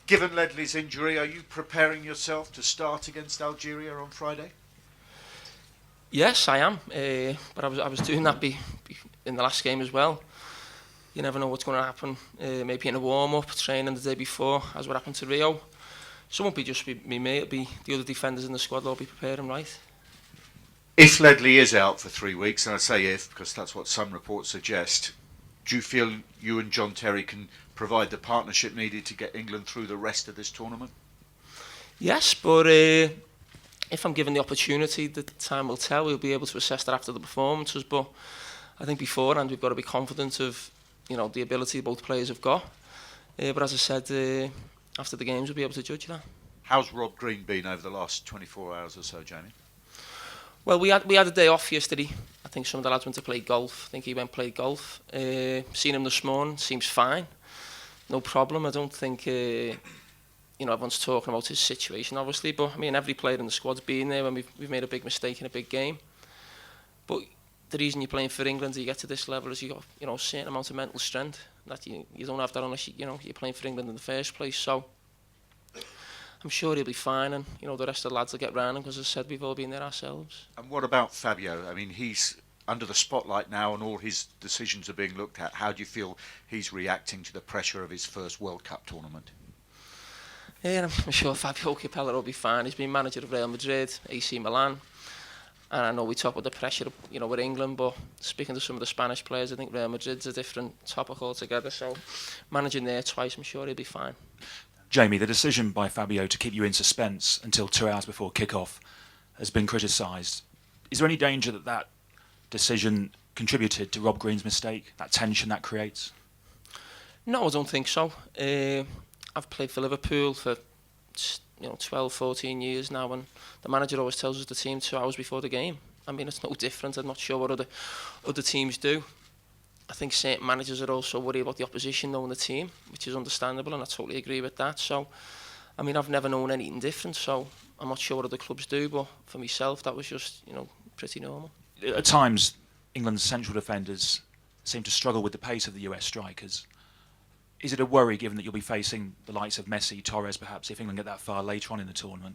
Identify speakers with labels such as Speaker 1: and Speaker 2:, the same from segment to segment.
Speaker 1: Given Ledley's injury, are you preparing yourself to start against Algeria on Friday?
Speaker 2: Yes, I am. But I was doing that in the last game as well. You never know what's going to happen. Maybe in a warm-up, training the day before, as what happened to Rio. So it won't be just me, it'll be the other defenders in the squad that'll be preparing right.
Speaker 1: If Ledley is out for 3 weeks, and I say if because that's what some reports suggest, do you feel you and John Terry can provide the partnership needed to get England through the rest of this tournament?
Speaker 2: Yes, but if I'm given the opportunity, the time will tell. We'll be able to assess that after the performances. But I think beforehand we've got to be confident of the ability both players have got. But as I said, after the games we'll be able to judge that.
Speaker 1: How's Rob Green been over the last 24 hours or so, Jamie?
Speaker 2: Well, we had a day off yesterday. I think some of the lads went to play golf. I think he went and played golf. Seen him this morning, seems fine. No problem. I don't think everyone's talking about his situation, obviously. But I mean, every player in the squad's been there when we've made a big mistake in a big game. But the reason you're playing for England to get to this level is you got a certain amount of mental strength that you don't have that unless you're playing for England in the first place. So I'm sure he'll be fine, and the rest of the lads will get round him because, as I said, we've all been there ourselves.
Speaker 1: And what about Fabio? I mean, he's under the spotlight now, and all his decisions are being looked at. How do you feel he's reacting to the pressure of his first World Cup tournament?
Speaker 2: Yeah, I'm sure Fabio Capello will be fine. He's been manager of Real Madrid, AC Milan, and I know we talk about the pressure, with England, but speaking to some of the Spanish players, I think Real Madrid's a different topic altogether. So managing there twice, I'm sure he'll be fine.
Speaker 3: Jamie, the decision by Fabio to keep you in suspense until 2 hours before kick-off has been criticised. Is there any danger that decision contributed to Rob Green's mistake, that tension that creates?
Speaker 2: No, I don't think so. I've played for Liverpool for 12, 14 years now, and the manager always tells us the team 2 hours before the game. I mean, it's no different. I'm not sure what other teams do. I think certain managers are also worried about the opposition knowing the team, which is understandable, and I totally agree with that. So, I mean, I've never known anything different, so I'm not sure what other clubs do, but for myself, that was just, pretty normal.
Speaker 3: At times, England's central defenders seem to struggle with the pace of the US strikers. Is it a worry, given that you'll be facing the likes of Messi, Torres, perhaps, if England get that far later on in the tournament?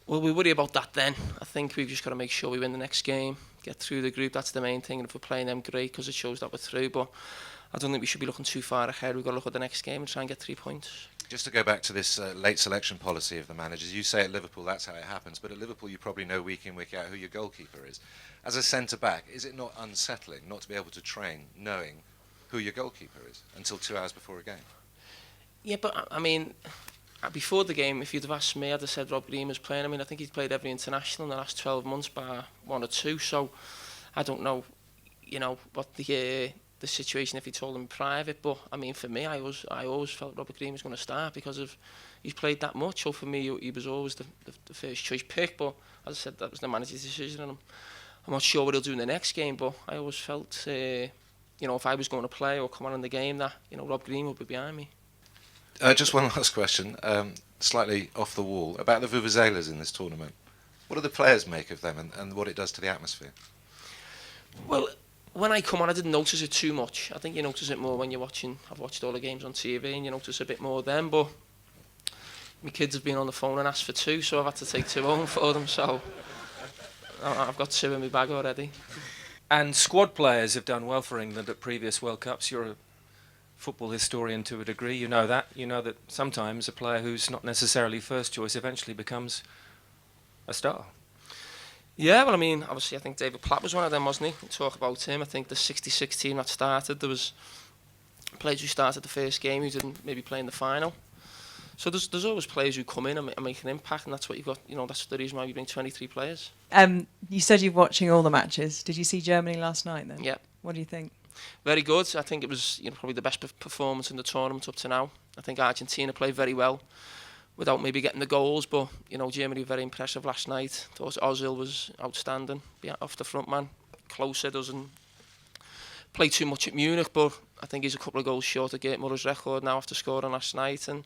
Speaker 2: Well, we worry about that then. I think we've just got to make sure we win the next game, get through the group. That's the main thing. And if we're playing them, great, because it shows that we're through. But I don't think we should be looking too far ahead. We've got to look at the next game and try and get 3 points.
Speaker 4: Just to go back to this late selection policy of the managers, you say at Liverpool that's how it happens, but at Liverpool you probably know week in, week out who your goalkeeper is. As a centre-back, is it not unsettling not to be able to train knowing who your goalkeeper is until 2 hours before a game?
Speaker 2: Yeah, but I mean, before the game, if you'd have asked me, I'd have said Rob Green was playing. I mean, I think he's played every international in the last 12 months by 1 or 2, so I don't know, what the situation if he told him in private, but I mean, for me, I always felt Robert Green was going to start because he's played that much, so for me, he was always the first choice pick, but as I said, that was the manager's decision, and I'm not sure what he'll do in the next game, but I always felt, if I was going to play or come on in the game, that, Rob Green would be behind me.
Speaker 4: Just one last question, slightly off the wall, about the Vuvuzelas in this tournament. What do the players make of them and what it does to the atmosphere?
Speaker 2: Well, when I come on, I didn't notice it too much. I think you notice it more when you're watching. I've watched all the games on TV and you notice a bit more then, but my kids have been on the phone and asked for 2, so I've had to take 2 home for them, so I've got 2 in my bag already.
Speaker 5: And squad players have done well for England at previous World Cups. You're a football historian to a degree, you know that. You know that sometimes a player who's not necessarily first choice eventually becomes a star.
Speaker 2: Yeah, well, I mean, obviously, I think David Platt was one of them, wasn't he? We talk about him. I think the 66 team that started, there was players who started the first game who didn't maybe play in the final. So there's always players who come in and make an impact, and that's what you've got. That's the reason why we bring 23 players.
Speaker 6: You said you're watching all the matches. Did you see Germany last night then?
Speaker 2: Yeah.
Speaker 6: What do you think?
Speaker 2: Very good. I think it was probably the best performance in the tournament up to now. I think Argentina played very well without maybe getting the goals, but Germany were very impressive last night. Thought Ozil was outstanding, off the front man. Closer doesn't play too much at Munich, but I think he's a couple of goals short of Gerd Muller's record now after scoring last night. And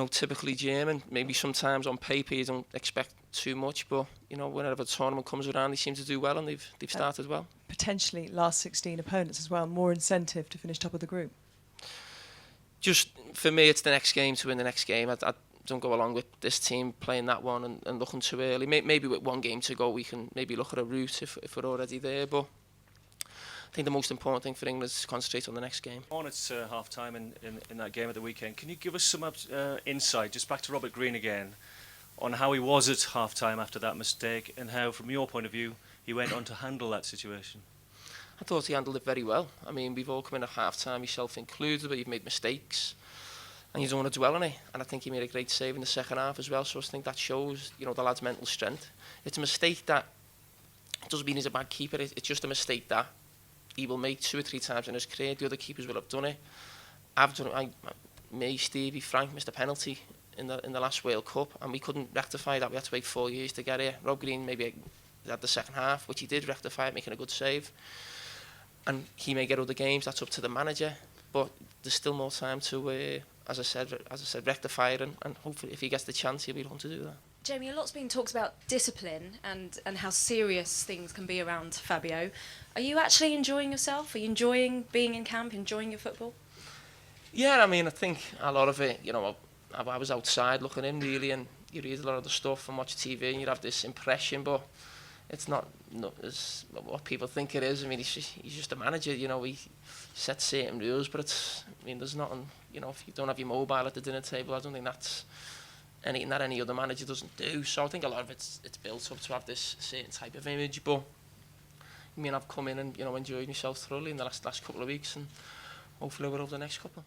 Speaker 2: typically German, maybe sometimes on paper you don't expect too much, but whenever the tournament comes around, they seem to do well, and they've started well.
Speaker 6: Potentially last 16 opponents as well, more incentive to finish top of the group.
Speaker 2: Just for me, it's the next game to win the next game. I don't go along with this team playing that one and looking too early. Maybe with one game to go, we can maybe look at a route if we're already there. But I think the most important thing for England is to concentrate on the next game.
Speaker 7: On at half time in that game at the weekend, can you give us some insight, just back to Robert Green again, on how he was at half time after that mistake and how, from your point of view, he went on to handle that situation?
Speaker 2: I thought he handled it very well. I mean, we've all come in at half-time, yourself included, but you've made mistakes, and you don't want to dwell on it. And I think he made a great save in the second half as well, so I think that shows, you know, the lad's mental strength. It's a mistake that doesn't mean he's a bad keeper. It's just a mistake that he will make 2 or 3 times in his career. The other keepers will have done it. I've done it. Me, Stevie, Frank missed a penalty in the last World Cup, and we couldn't rectify that. We had to wait 4 years to get here. Rob Green maybe had the second half, which he did rectify it, making a good save. And he may get other games, that's up to the manager, but there's still more time to, as I said, rectify it, and hopefully if he gets the chance, he'll be able to do that.
Speaker 8: Jamie, a lot's been talked about discipline and how serious things can be around Fabio. Are you actually enjoying yourself? Are you enjoying being in camp, enjoying your football?
Speaker 2: Yeah, I mean, I think a lot of it, you know, I was outside looking in really, and you read a lot of the stuff and watch TV and you have this impression, but it's not as what people think it is. I mean, he's just a manager, you know, he sets certain rules, but it's, I mean, there's nothing, you know, if you don't have your mobile at the dinner table, I don't think that's anything that any other manager doesn't do. So I think a lot of it's built up to have this certain type of image, but I mean, I've come in and, you know, enjoyed myself thoroughly in the last couple of weeks, and hopefully we'll have the next couple.